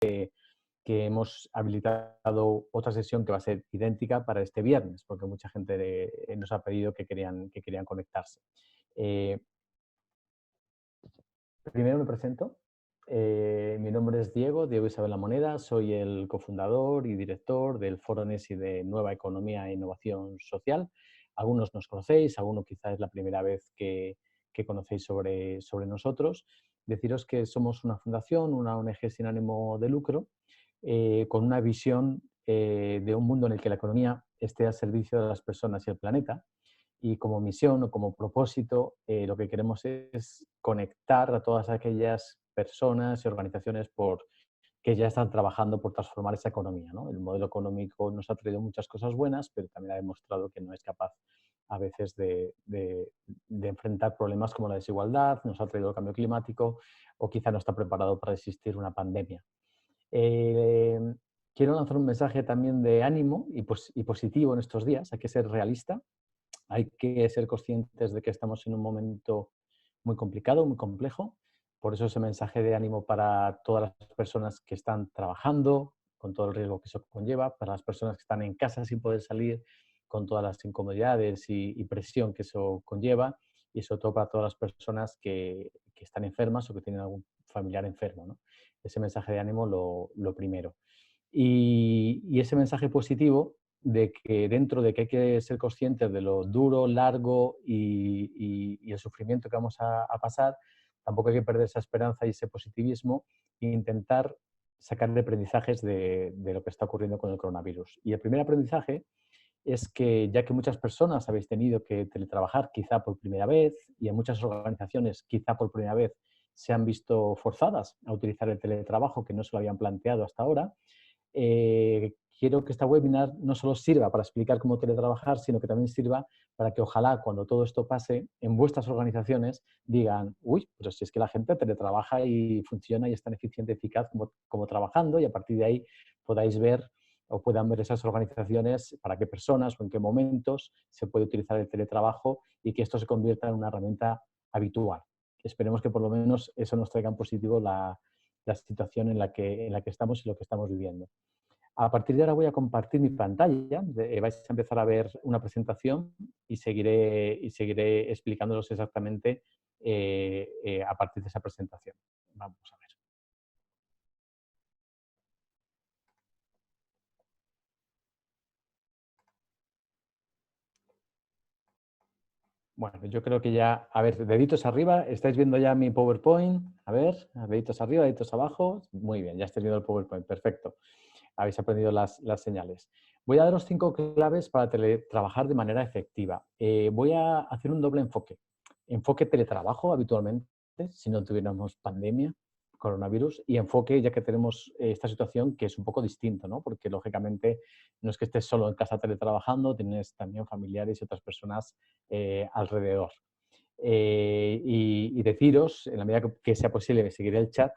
que hemos habilitado otra sesión que va a ser idéntica para este viernes, porque mucha gente nos ha pedido que querían conectarse. Eh, Primero me presento. Mi nombre es Diego Isabel La Moneda, soy el cofundador y director del Foro NESI de Nueva Economía e Innovación Social. Algunos nos conocéis, algunos quizás es la primera vez que conocéis sobre nosotros. Deciros que somos una fundación, una ONG sin ánimo de lucro, con una visión de un mundo en el que la economía esté al servicio de las personas y el planeta. Y como misión o como propósito, lo que queremos es conectar a todas aquellas personas y organizaciones que ya están trabajando por transformar esa economía, ¿no? El modelo económico nos ha traído muchas cosas buenas, pero también ha demostrado que no es capaz a veces de enfrentar problemas como la desigualdad, nos ha traído el cambio climático o quizá no está preparado para resistir una pandemia. Eh, Quiero lanzar un mensaje también de ánimo y positivo en estos días. Hay que ser realista, hay que ser conscientes de que estamos en un momento muy complicado, muy complejo. Por eso ese mensaje de ánimo para todas las personas que están trabajando, con todo el riesgo que eso conlleva, para las personas que están en casa sin poder salir, con todas las incomodidades y presión que eso conlleva, y sobre todo para todas las personas que están enfermas o que tienen algún familiar enfermo, ¿no? Ese mensaje de ánimo lo primero. Y ese mensaje positivo de que dentro de que hay que ser conscientes de lo duro, largo y el sufrimiento que vamos a pasar, tampoco hay que perder esa esperanza y ese positivismo e intentar sacar aprendizajes de lo que está ocurriendo con el coronavirus. Y el primer aprendizaje es que ya que muchas personas habéis tenido que teletrabajar quizá por primera vez y en muchas organizaciones quizá por primera vez se han visto forzadas a utilizar el teletrabajo que no se lo habían planteado hasta ahora, quiero que esta webinar no solo sirva para explicar cómo teletrabajar, sino que también sirva para que ojalá cuando todo esto pase, en vuestras organizaciones digan, uy, pero si es que la gente teletrabaja y funciona y es tan eficiente y eficaz como trabajando, y a partir de ahí podáis ver o puedan ver esas organizaciones para qué personas o en qué momentos se puede utilizar el teletrabajo y que esto se convierta en una herramienta habitual. Esperemos que por lo menos eso nos traiga en positivo la situación en la que estamos y lo que estamos viviendo. A partir de ahora voy a compartir mi pantalla, vais a empezar a ver una presentación y seguiré explicándolos exactamente a partir de esa presentación. Vamos a ver. Bueno, yo creo que ya, a ver, deditos arriba, ¿estáis viendo ya mi PowerPoint? A ver, deditos arriba, deditos abajo. Muy bien, ya estáis viendo el PowerPoint, perfecto. Habéis aprendido las señales. Voy a daros 5 claves para teletrabajar de manera efectiva. Voy a hacer un doble enfoque. Enfoque teletrabajo habitualmente, si no tuviéramos pandemia, coronavirus, y enfoque ya que tenemos esta situación que es un poco distinto, ¿no? Porque lógicamente no es que estés solo en casa teletrabajando, tienes también familiares y otras personas alrededor. Y deciros, en la medida que sea posible, seguir el chat,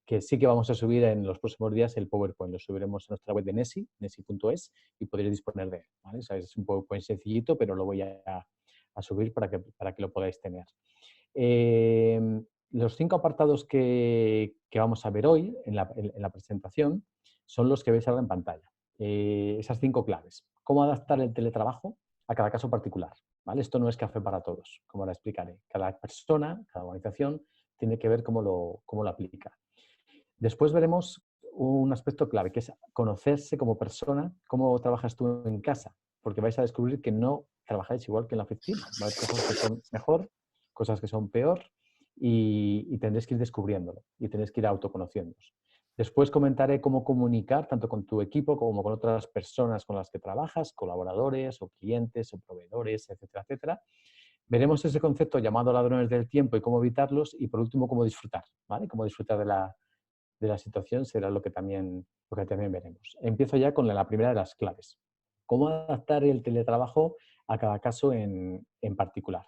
que sí que vamos a subir en los próximos días el PowerPoint. Lo subiremos a nuestra web de NESI, nesi.es, y podréis disponer de él, ¿vale? O sea, es un PowerPoint sencillito, pero lo voy a subir para que lo podáis tener. Eh, los 5 apartados que vamos a ver hoy en la presentación son los que veis ahora en pantalla. Esas 5 claves. ¿Cómo adaptar el teletrabajo a cada caso particular? ¿Vale? Esto no es café para todos, como ahora explicaré. Cada persona, cada organización tiene que ver cómo lo aplica. Después veremos un aspecto clave, que es conocerse como persona, cómo trabajas tú en casa, porque vais a descubrir que no trabajáis igual que en la oficina. Va a haber cosas que son mejor, cosas que son peor, y tendréis que ir descubriéndolo y tendréis que ir autoconociéndoos. Después comentaré cómo comunicar tanto con tu equipo como con otras personas con las que trabajas, colaboradores o clientes o proveedores, etcétera, etcétera. Veremos ese concepto llamado ladrones del tiempo y cómo evitarlos, y por último cómo disfrutar, ¿vale? Cómo disfrutar de la situación será lo que también veremos. Empiezo ya con la primera de las claves. ¿Cómo adaptar el teletrabajo a cada caso en particular?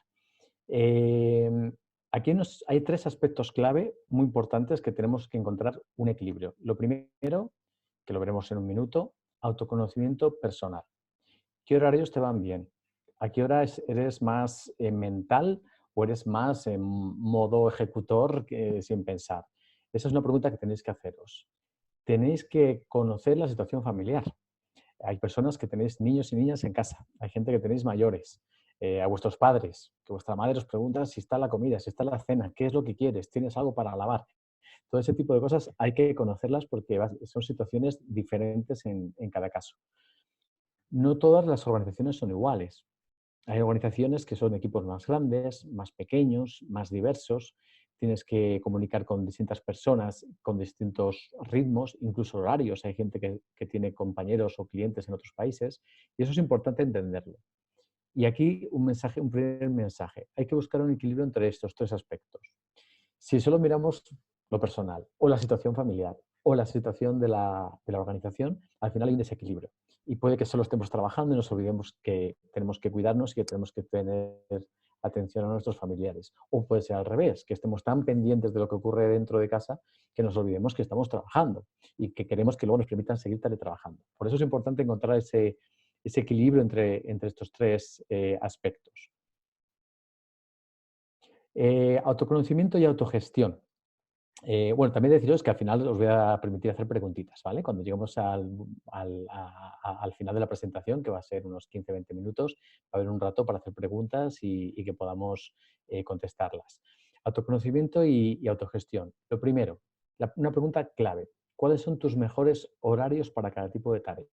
Eh, Aquí hay 3 aspectos clave muy importantes que tenemos que encontrar un equilibrio. Lo primero, que lo veremos en un minuto, autoconocimiento personal. ¿Qué horarios te van bien? ¿A qué hora eres más mental o eres más en modo ejecutor sin pensar? Esa es una pregunta que tenéis que haceros. tenéis que conocer la situación familiar. Hay personas que tenéis niños y niñas en casa, hay gente que tenéis mayores, a vuestros padres, que vuestra madre os pregunta si está la comida, si está la cena, qué es lo que quieres, tienes algo para lavar. Todo ese tipo de cosas hay que conocerlas porque son situaciones diferentes en cada caso. No todas las organizaciones son iguales. Hay organizaciones que son equipos más grandes, más pequeños, más diversos. Tienes que comunicar con distintas personas, con distintos ritmos, incluso horarios. Hay gente que tiene compañeros o clientes en otros países y eso es importante entenderlo. Y aquí un primer mensaje. Hay que buscar un equilibrio entre estos tres aspectos. Si solo miramos lo personal o la situación familiar o la situación de la organización, al final hay un desequilibrio. Y puede que solo estemos trabajando y nos olvidemos que tenemos que cuidarnos y que tenemos que tener atención a nuestros familiares. O puede ser al revés, que estemos tan pendientes de lo que ocurre dentro de casa que nos olvidemos que estamos trabajando y que queremos que luego nos permitan seguir teletrabajando. Por eso es importante encontrar ese equilibrio entre estos tres aspectos. Autoconocimiento y autogestión. Bueno, también deciros que al final os voy a permitir hacer preguntitas, ¿vale? Cuando lleguemos al final de la presentación, que va a ser unos 15-20 minutos, va a haber un rato para hacer preguntas y que podamos contestarlas. Autoconocimiento y autogestión. Lo primero, una pregunta clave. ¿Cuáles son tus mejores horarios para cada tipo de tarea?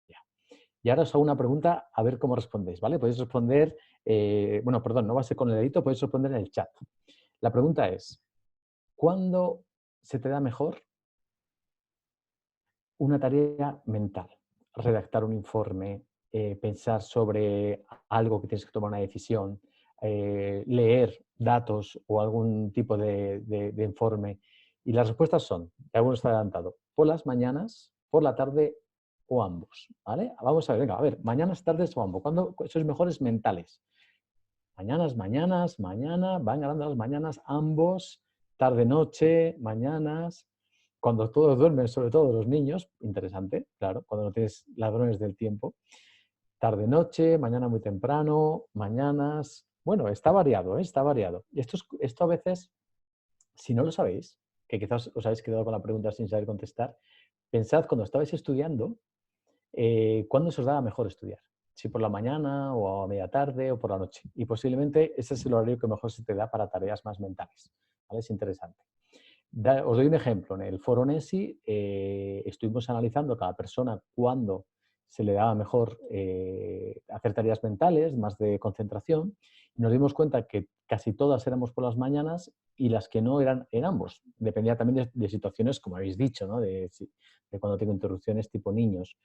Y ahora os hago una pregunta a ver cómo respondéis, ¿vale? Podéis responder, bueno, perdón, no va a ser con el dedito, podéis responder en el chat. La pregunta es, ¿cuándo se te da mejor una tarea mental? Redactar un informe, pensar sobre algo que tienes que tomar una decisión, leer datos o algún tipo de informe. Y las respuestas son, algunos está adelantado, por las mañanas, por la tarde o ambos. ¿Vale? Vamos a ver, venga, a ver, mañanas, tardes o ambos. ¿Cuándo sois mejores mentales? Mañanas, mañanas, mañana, van ganando las mañanas, ambos, tarde, noche, mañanas, cuando todos duermen, sobre todo los niños, interesante, claro, cuando no tienes ladrones del tiempo, tarde, noche, mañana muy temprano, mañanas, bueno, está variado, ¿eh? Está variado. Y esto a veces, si no lo sabéis, que quizás os habéis quedado con la pregunta sin saber contestar, pensad cuando estabais estudiando, ¿cuándo se os daba mejor estudiar? Si por la mañana o a media tarde o por la noche. Y posiblemente ese es el horario que mejor se te da para tareas más mentales. ¿Vale? Es interesante. Os doy un ejemplo. En el foro NESI estuvimos analizando a cada persona cuándo se le daba mejor hacer tareas mentales, más de concentración, y nos dimos cuenta que casi todas éramos por las mañanas y las que no eran en ambos. Dependía también de situaciones, como habéis dicho, ¿no? de cuando tengo interrupciones tipo niños.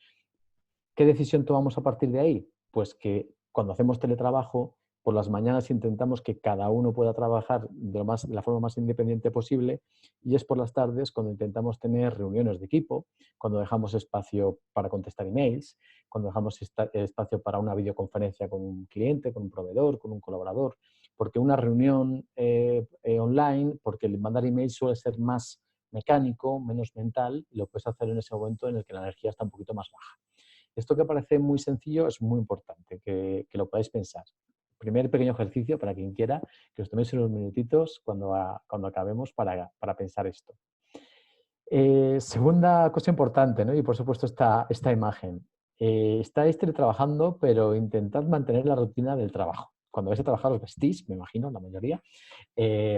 ¿Qué decisión tomamos a partir de ahí? Pues que cuando hacemos teletrabajo, por las mañanas intentamos que cada uno pueda trabajar de la forma más independiente posible y es por las tardes cuando intentamos tener reuniones de equipo, cuando dejamos espacio para contestar emails, cuando dejamos espacio para una videoconferencia con un cliente, con un proveedor, con un colaborador, porque una reunión online, porque el mandar emails suele ser más mecánico, menos mental, y lo puedes hacer en ese momento en el que la energía está un poquito más baja. Esto que parece muy sencillo es muy importante, que lo podáis pensar. Primer pequeño ejercicio para quien quiera, que os toméis unos minutitos cuando acabemos para pensar esto. Segunda cosa importante, ¿no? Y por supuesto esta imagen. Estáis teletrabajando, pero intentad mantener la rutina del trabajo. Cuando vais a trabajar os vestís, me imagino, la mayoría,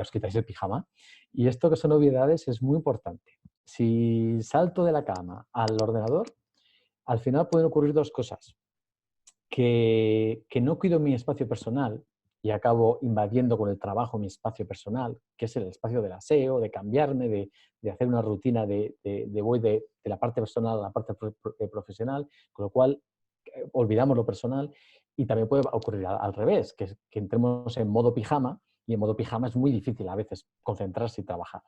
os quitáis el pijama. Y esto que son obviedades es muy importante. Si salto de la cama al ordenador, al final pueden ocurrir dos cosas. Que no cuido mi espacio personal y acabo invadiendo con el trabajo mi espacio personal, que es el espacio del aseo, de cambiarme, de hacer una rutina voy de la parte personal a la parte profesional, con lo cual olvidamos lo personal y también puede ocurrir al revés, que entremos en modo pijama y en modo pijama es muy difícil a veces concentrarse y trabajar.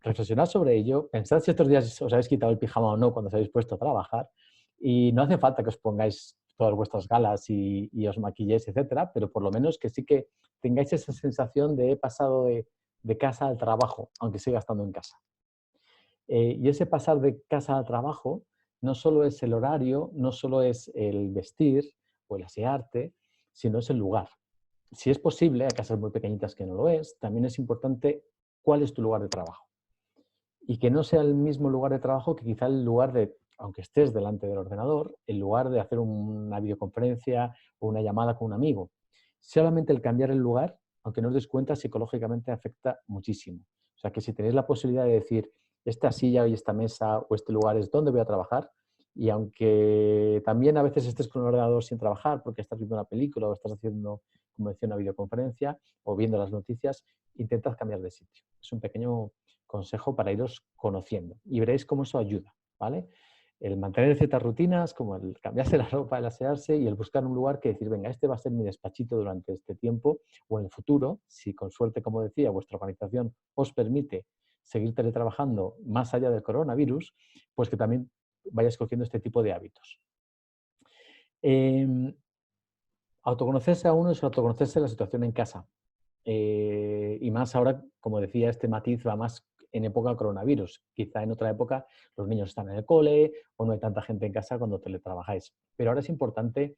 Reflexionad sobre ello, pensad si estos días os habéis quitado el pijama o no cuando os habéis puesto a trabajar y no hace falta que os pongáis todas vuestras galas y os maquilléis, etcétera, pero por lo menos que sí que tengáis esa sensación de he pasado de casa al trabajo, aunque siga estando en casa. Y ese pasar de casa al trabajo no solo es el horario, no solo es el vestir o el asearte, sino es el lugar. Si es posible, hay casas muy pequeñitas que no lo es, también es importante cuál es tu lugar de trabajo. y que no sea el mismo lugar de trabajo que quizá el lugar de, aunque estés delante del ordenador, el lugar de hacer una videoconferencia o una llamada con un amigo. Solamente el cambiar el lugar, aunque no os des cuenta, psicológicamente afecta muchísimo. O sea que si tenéis la posibilidad de decir, esta silla y esta mesa o este lugar es donde voy a trabajar, y aunque también a veces estés con un ordenador sin trabajar porque estás viendo una película o estás haciendo, como decía, una videoconferencia o viendo las noticias, intentad cambiar de sitio. Es un pequeño consejo para iros conociendo y veréis cómo eso ayuda, ¿vale? El mantener ciertas rutinas, como el cambiarse la ropa, el asearse y el buscar un lugar que decir, venga, este va a ser mi despachito durante este tiempo o en el futuro, si con suerte, como decía, vuestra organización os permite seguir teletrabajando más allá del coronavirus, pues que también vayáis cogiendo este tipo de hábitos. Eh, Autoconocerse a uno es autoconocerse la situación en casa. Y más ahora, como decía, este matiz va más en época coronavirus. Quizá en otra época los niños están en el cole o no hay tanta gente en casa cuando teletrabajáis. Pero ahora es importante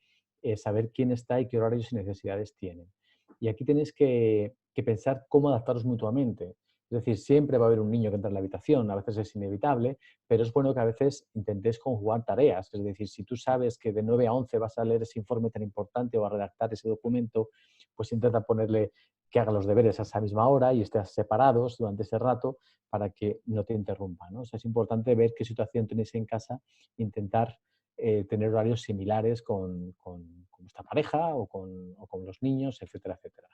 saber quién está y qué horarios y necesidades tienen. Y aquí tenéis que pensar cómo adaptaros mutuamente. Es decir, siempre va a haber un niño que entra en la habitación, a veces es inevitable, pero es bueno que a veces intentéis conjugar tareas. Es decir, si tú sabes que de 9 a 11 vas a leer ese informe tan importante o a redactar ese documento, pues intenta ponerle que haga los deberes a esa misma hora y estés separados durante ese rato para que no te interrumpa, ¿no? O sea, es importante ver qué situación tenéis en casa, intentar tener horarios similares con vuestra pareja o con los niños, etcétera, etcétera.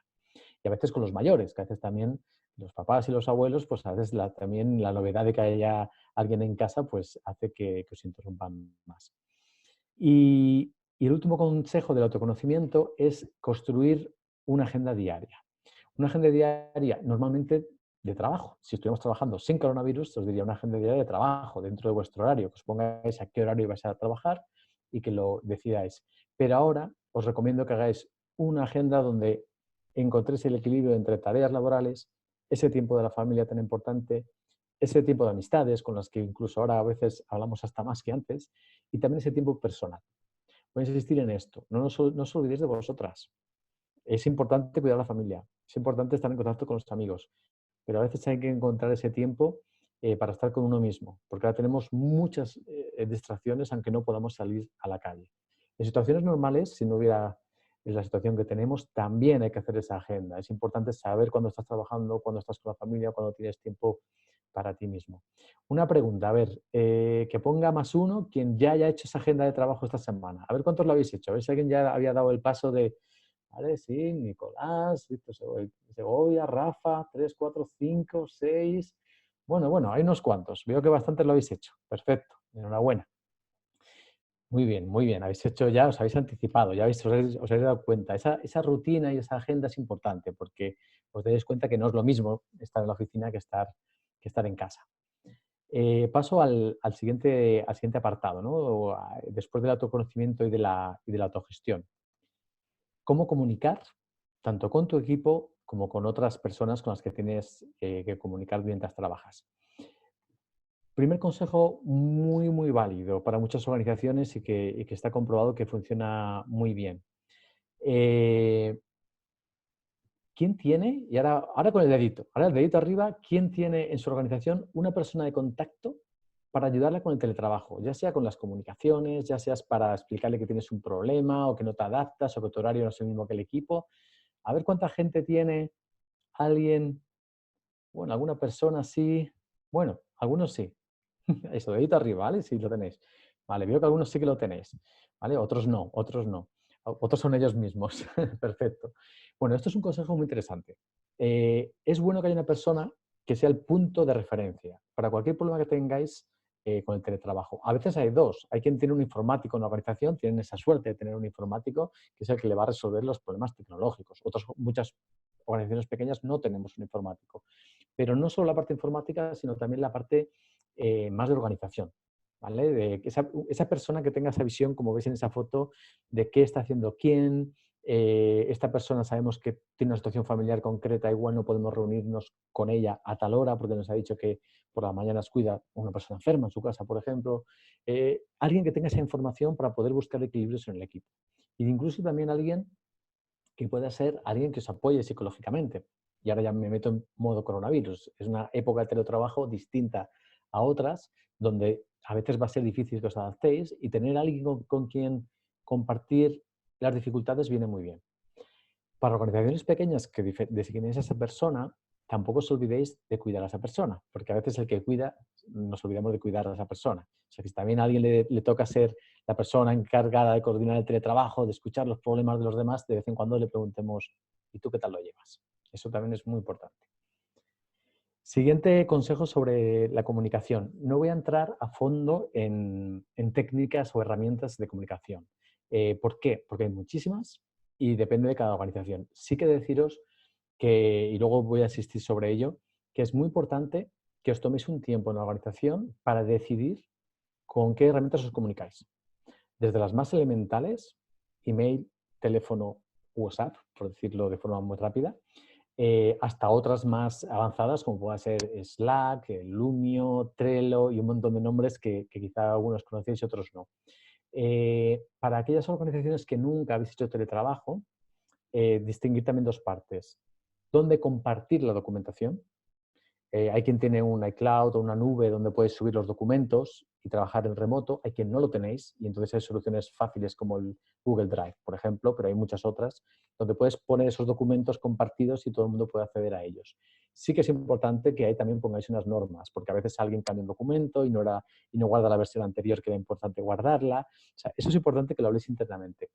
Y a veces con los mayores, que a veces también los papás y los abuelos, pues a veces también la novedad de que haya alguien en casa, pues hace que os interrumpan más. Y el último consejo del autoconocimiento es construir una agenda diaria. Una agenda diaria normalmente de trabajo. Si estuviéramos trabajando sin coronavirus, os diría una agenda diaria de trabajo dentro de vuestro horario, que os pongáis a qué horario vais a trabajar y que lo decidáis. Pero ahora os recomiendo que hagáis una agenda donde encontréis el equilibrio entre tareas laborales, ese tiempo de la familia tan importante, ese tiempo de amistades con las que incluso ahora a veces hablamos hasta más que antes, y también ese tiempo personal. Voy a insistir en esto. No os olvidéis de vosotras. Es importante cuidar a la familia, es importante estar en contacto con los amigos, pero a veces hay que encontrar ese tiempo para estar con uno mismo, porque ahora tenemos muchas distracciones aunque no podamos salir a la calle. En situaciones normales, si no hubiera la situación que tenemos, también hay que hacer esa agenda. Es importante saber cuándo estás trabajando, cuándo estás con la familia, cuándo tienes tiempo para ti mismo. Una pregunta, a ver, que ponga más uno quien ya haya hecho esa agenda de trabajo esta semana. A ver cuántos lo habéis hecho, a ver si alguien ya había dado el paso de, vale, sí, Nicolás, Víctor Segovia, Rafa, 3, 4, 5, 6. Bueno, hay unos cuantos. Veo que bastantes lo habéis hecho. Perfecto, enhorabuena. Muy bien. Habéis hecho ya, os habéis anticipado, ya os habéis dado cuenta. Esa rutina y esa agenda es importante porque os dais cuenta que no es lo mismo estar en la oficina que estar en casa. Paso al siguiente apartado, ¿no? Después del autoconocimiento y de la autogestión. Cómo comunicar tanto con tu equipo como con otras personas con las que tienes que comunicar mientras trabajas. Primer consejo muy válido para muchas organizaciones y que está comprobado que funciona muy bien. Eh, ¿Quién tiene, y ahora con ahora el dedito arriba, quién tiene en su organización una persona de contacto para ayudarla con el teletrabajo? Ya sea con las comunicaciones, ya seas para explicarle que tienes un problema o que no te adaptas o que tu horario no es el mismo que el equipo. A ver cuánta gente tiene alguien, bueno, alguna persona así. Bueno, algunos sí. Eso, dedito arriba, ¿vale? Si lo tenéis. Vale, veo que algunos sí que lo tenéis, ¿vale? Otros no, otros no. Otros son ellos mismos. Perfecto. Bueno, esto es un consejo muy interesante. Es bueno que haya una persona que sea el punto de referencia para cualquier problema que tengáis con el teletrabajo. A veces hay dos. Hay quien tiene un informático en la organización, tienen esa suerte de tener un informático que es el que le va a resolver los problemas tecnológicos. Muchas organizaciones pequeñas no tenemos un informático. Pero no solo la parte informática, sino también la parte más de organización. ¿Vale? De que esa persona que tenga esa visión, como veis en esa foto, de qué está haciendo quién. Esta persona sabemos que tiene una situación familiar concreta, igual no podemos reunirnos con ella a tal hora porque nos ha dicho que por las mañanas cuida a una persona enferma en su casa, por ejemplo. Alguien que tenga esa información para poder buscar equilibrios en el equipo. Y incluso también alguien que pueda ser alguien que os apoye psicológicamente. Y ahora ya me meto en modo coronavirus. Es una época de teletrabajo distinta a otras donde a veces va a ser difícil que os adaptéis y tener a alguien con quien compartir las dificultades viene muy bien. Para organizaciones pequeñas que designéis a esa persona, tampoco os olvidéis de cuidar a esa persona, porque a veces el que cuida, nos olvidamos de cuidar a esa persona. O sea, que si también a alguien le toca ser la persona encargada de coordinar el teletrabajo, de escuchar los problemas de los demás, de vez en cuando le preguntemos, ¿y tú qué tal lo llevas? Eso también es muy importante. Siguiente consejo sobre la comunicación. No voy a entrar a fondo en técnicas o herramientas de comunicación. ¿Por qué? Porque hay muchísimas y depende de cada organización. Sí que deciros que, y luego voy a insistir sobre ello, que es muy importante que os toméis un tiempo en la organización para decidir con qué herramientas os comunicáis. Desde las más elementales, email, teléfono, WhatsApp, por decirlo de forma muy rápida, hasta otras más avanzadas como pueda ser Slack, Lumio, Trello y un montón de nombres que quizá algunos conocéis y otros no. Para aquellas organizaciones que nunca habéis hecho teletrabajo, distinguir también dos partes. ¿Dónde compartir la documentación? Hay quien tiene un iCloud o una nube donde puedes subir los documentos y trabajar en remoto. Hay quien no lo tenéis y entonces hay soluciones fáciles como el Google Drive, por ejemplo, pero hay muchas otras donde puedes poner esos documentos compartidos y todo el mundo puede acceder a ellos. Sí que es importante que ahí también pongáis unas normas, porque a veces alguien cambia un documento y no guarda la versión anterior que era importante guardarla. O sea, eso es importante que lo habléis internamente.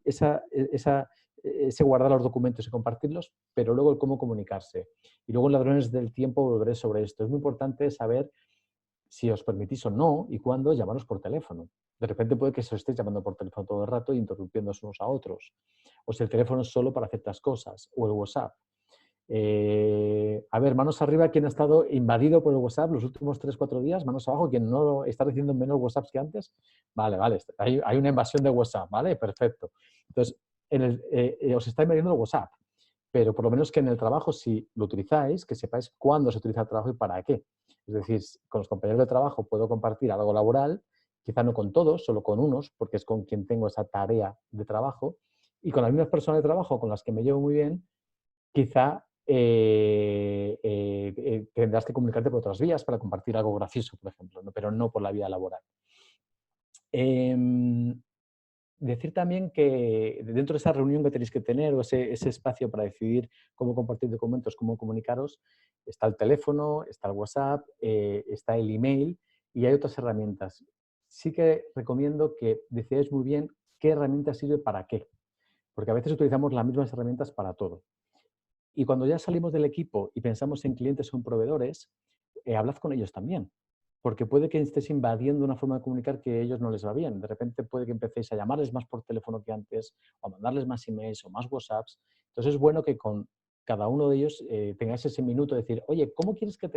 Ese guardar los documentos y compartirlos, pero luego el cómo comunicarse. Y luego en Ladrones del Tiempo volveré sobre esto. Es muy importante saber si os permitís o no y cuándo llamaros por teléfono. De repente puede que se os estéis llamando por teléfono todo el rato e interrumpiéndose unos a otros. O si el teléfono es solo para ciertas cosas. O el WhatsApp. A ver, manos arriba, quien ha estado invadido por el WhatsApp los últimos 3-4 días, manos abajo, quien no está recibiendo menos WhatsApps que antes. Vale, vale, hay una invasión de WhatsApp, ¿vale? Perfecto. Entonces, os está invadiendo el WhatsApp, pero por lo menos que en el trabajo, si lo utilizáis, que sepáis cuándo se utiliza el trabajo y para qué. Es decir, con los compañeros de trabajo puedo compartir algo laboral, quizá no con todos, solo con unos, porque es con quien tengo esa tarea de trabajo, y con las mismas personas de trabajo con las que me llevo muy bien, quizá tendrás que comunicarte por otras vías para compartir algo gracioso, por ejemplo, ¿no? Pero no por la vía laboral. Decir también que dentro de esa reunión que tenéis que tener o ese espacio para decidir cómo compartir documentos, cómo comunicaros, está el teléfono, está el WhatsApp, está el email y hay otras herramientas. Sí que recomiendo que decidáis muy bien qué herramienta sirve para qué, porque a veces utilizamos las mismas herramientas para todo. Y cuando ya salimos del equipo y pensamos en clientes o en proveedores, hablad con ellos también, porque puede que estés invadiendo una forma de comunicar que a ellos no les va bien. De repente puede que empecéis a llamarles más por teléfono que antes, o a mandarles más emails o más WhatsApps. Entonces es bueno que con cada uno de ellos tengáis ese minuto de decir, oye, ¿cómo quieres que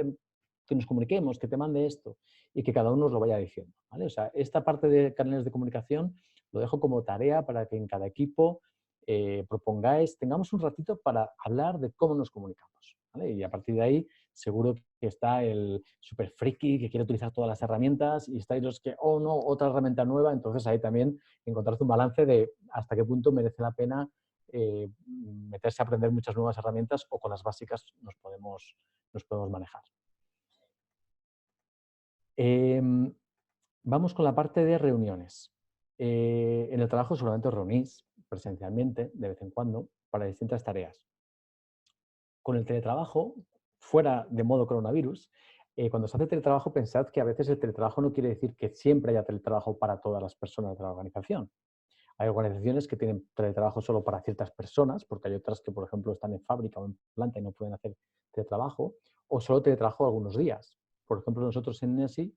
nos comuniquemos, que te mande esto? Y que cada uno os lo vaya diciendo, ¿vale? O sea, esta parte de canales de comunicación lo dejo como tarea para que en cada equipo propongáis, tengamos un ratito para hablar de cómo nos comunicamos, ¿vale? Y a partir de ahí seguro que está el super friki que quiere utilizar todas las herramientas y estáis los que, oh no, otra herramienta nueva. Entonces ahí también encontrar un balance de hasta qué punto merece la pena meterse a aprender muchas nuevas herramientas o con las básicas nos podemos manejar. Vamos con la parte de reuniones. En el trabajo seguramente os reunís presencialmente de vez en cuando para distintas tareas. Con el teletrabajo, fuera de modo coronavirus, cuando se hace teletrabajo, pensad que a veces el teletrabajo no quiere decir que siempre haya teletrabajo para todas las personas de la organización. Hay organizaciones que tienen teletrabajo solo para ciertas personas, porque hay otras que, por ejemplo, están en fábrica o en planta y no pueden hacer teletrabajo, o solo teletrabajo algunos días. Por ejemplo, nosotros en NESI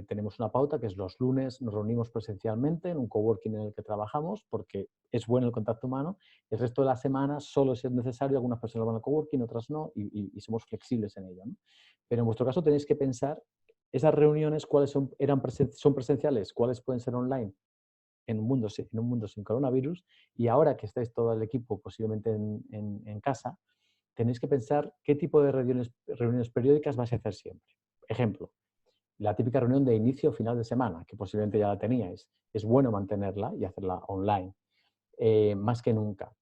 tenemos una pauta que es los lunes nos reunimos presencialmente en un coworking en el que trabajamos, porque es bueno el contacto humano. El resto de la semana, solo si es necesario, algunas personas van al coworking, otras no, y somos flexibles en ello, ¿no? Pero en vuestro caso tenéis que pensar esas reuniones, ¿cuáles son presenciales? ¿Cuáles pueden ser online? En un mundo sin coronavirus, y ahora que estáis todo el equipo posiblemente en casa, tenéis que pensar qué tipo de reuniones periódicas vais a hacer siempre. Ejemplo, la típica reunión de inicio o final de semana, que posiblemente ya la teníais. Es bueno mantenerla y hacerla online, más que nunca.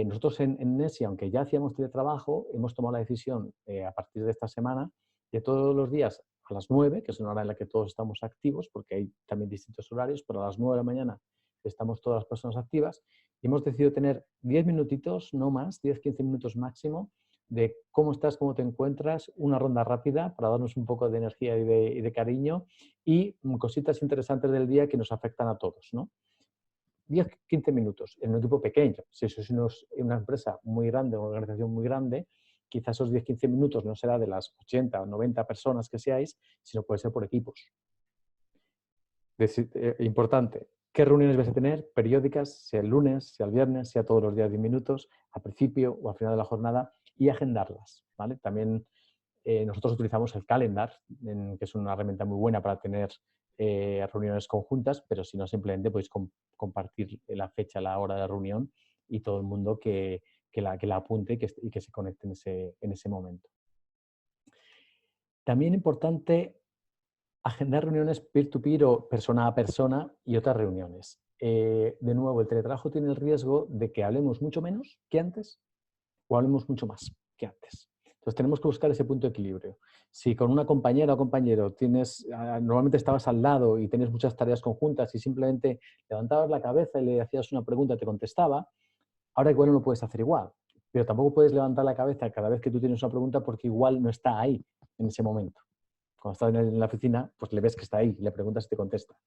Nosotros en Nesi, aunque ya hacíamos teletrabajo, hemos tomado la decisión a partir de esta semana de todos los días a las 9, que es una hora en la que todos estamos activos, porque hay también distintos horarios, pero a las 9 de la mañana estamos todas las personas activas y hemos decidido tener 10 minutitos, no más, 10-15 minutos máximo, de cómo estás, cómo te encuentras, una ronda rápida para darnos un poco de energía y de cariño y cositas interesantes del día que nos afectan a todos, ¿no? 10-15 minutos en un equipo pequeño. Si eso es una empresa muy grande, una organización muy grande, quizás esos 10-15 minutos no será de las 80 o 90 personas que seáis, sino puede ser por equipos. Importante, ¿qué reuniones vais a tener? Periódicas, sea el lunes, sea el viernes, sea todos los días 10 minutos, al principio o al final de la jornada, y agendarlas, ¿vale? También nosotros utilizamos el calendar, que es una herramienta muy buena para tener reuniones conjuntas, pero si no, simplemente podéis compartir la fecha, la hora de la reunión y todo el mundo que la apunte y que se conecte en ese momento. También importante agendar reuniones peer-to-peer o persona a persona y otras reuniones. De nuevo, el teletrabajo tiene el riesgo de que hablemos mucho menos que antes o hablemos mucho más que antes. Entonces tenemos que buscar ese punto de equilibrio. Si con una compañera o compañero normalmente estabas al lado y tenías muchas tareas conjuntas y simplemente levantabas la cabeza y le hacías una pregunta y te contestaba, ahora igual no lo puedes hacer igual. Pero tampoco puedes levantar la cabeza cada vez que tú tienes una pregunta porque igual no está ahí en ese momento. Cuando estás en la oficina, pues le ves que está ahí, le preguntas y te contesta.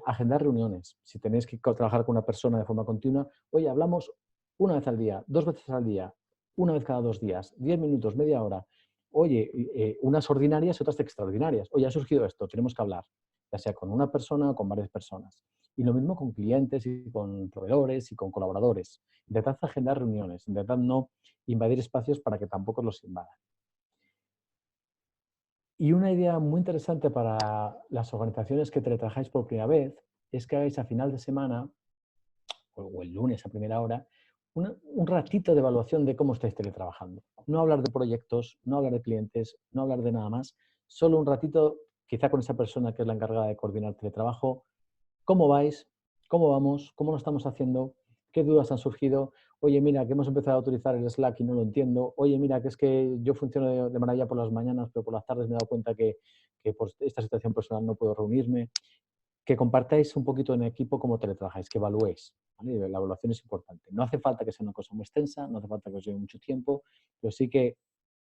Agendar reuniones. Si tenéis que trabajar con una persona de forma continua, oye, hablamos una vez al día, 2 veces al día, una vez cada 2 días, 10 minutos, media hora. Oye, unas ordinarias y otras extraordinarias. Oye, ha surgido esto, tenemos que hablar, ya sea con una persona o con varias personas. Y lo mismo con clientes y con proveedores y con colaboradores. Intentad agendar reuniones, intentad no invadir espacios para que tampoco los invadan. Y una idea muy interesante para las organizaciones que teletrabajáis por primera vez es que hagáis a final de semana o el lunes a primera hora un ratito de evaluación de cómo estáis teletrabajando. No hablar de proyectos, no hablar de clientes, no hablar de nada más, solo un ratito, quizá con esa persona que es la encargada de coordinar teletrabajo, cómo vais, cómo vamos, cómo lo estamos haciendo, qué dudas han surgido. Oye, mira, que hemos empezado a utilizar el Slack y no lo entiendo. Oye, mira, que es que yo funciono de maravilla por las mañanas, pero por las tardes me he dado cuenta que por esta situación personal no puedo reunirme. Que compartáis un poquito en equipo cómo teletrabajáis, que evaluéis, ¿vale? La evaluación es importante. No hace falta que sea una cosa muy extensa, no hace falta que os lleve mucho tiempo, pero sí que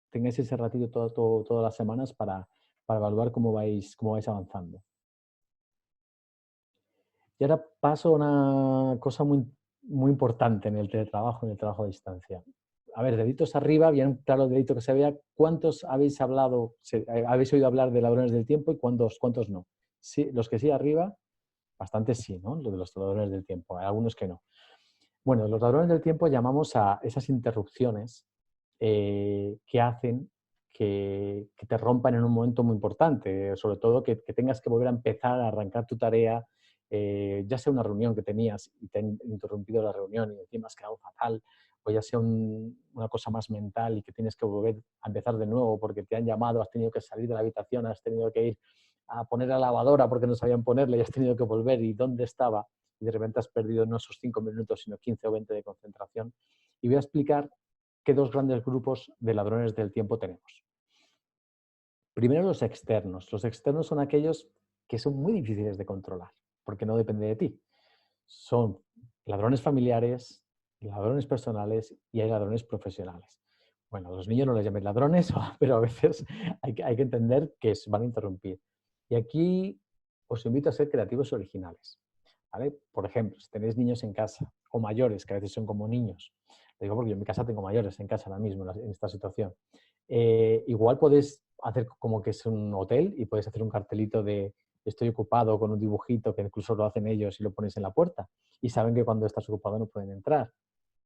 tengáis ese ratito todas las semanas para evaluar cómo vais avanzando. Y ahora paso a una cosa muy importante en el teletrabajo, en el trabajo a distancia. A ver, deditos arriba, bien claro el dedito que se vea. ¿Cuántos habéis habéis oído hablar de ladrones del tiempo y cuántos no? Sí, los que sí arriba, bastantes sí, ¿no? Lo de los ladrones del tiempo, hay algunos que no. Bueno, los ladrones del tiempo llamamos a esas interrupciones que hacen que te rompan en un momento muy importante, sobre todo que tengas que volver a empezar a arrancar tu tarea, ya sea una reunión que tenías y te han interrumpido la reunión y encima has quedado fatal, o ya sea una cosa más mental y que tienes que volver a empezar de nuevo porque te han llamado, has tenido que salir de la habitación, has tenido que ir a poner la lavadora porque no sabían ponerle y has tenido que volver y dónde estaba y de repente has perdido no esos 5 minutos sino 15 o 20 de concentración. Y voy a explicar qué dos grandes grupos de ladrones del tiempo tenemos. Primero los externos. Los externos son aquellos que son muy difíciles de controlar porque no depende de ti. Son ladrones familiares, ladrones personales y hay ladrones profesionales. Bueno, a los niños no les llamen ladrones, pero a veces hay que entender que van a interrumpir. Y aquí os invito a ser creativos y originales. ¿Vale? Por ejemplo, si tenéis niños en casa o mayores, que a veces son como niños, lo digo porque yo en mi casa tengo mayores en casa ahora mismo en esta situación, igual podéis hacer como que es un hotel y podéis hacer un cartelito de estoy ocupado con un dibujito que incluso lo hacen ellos y lo ponéis en la puerta y saben que cuando estás ocupado no pueden entrar,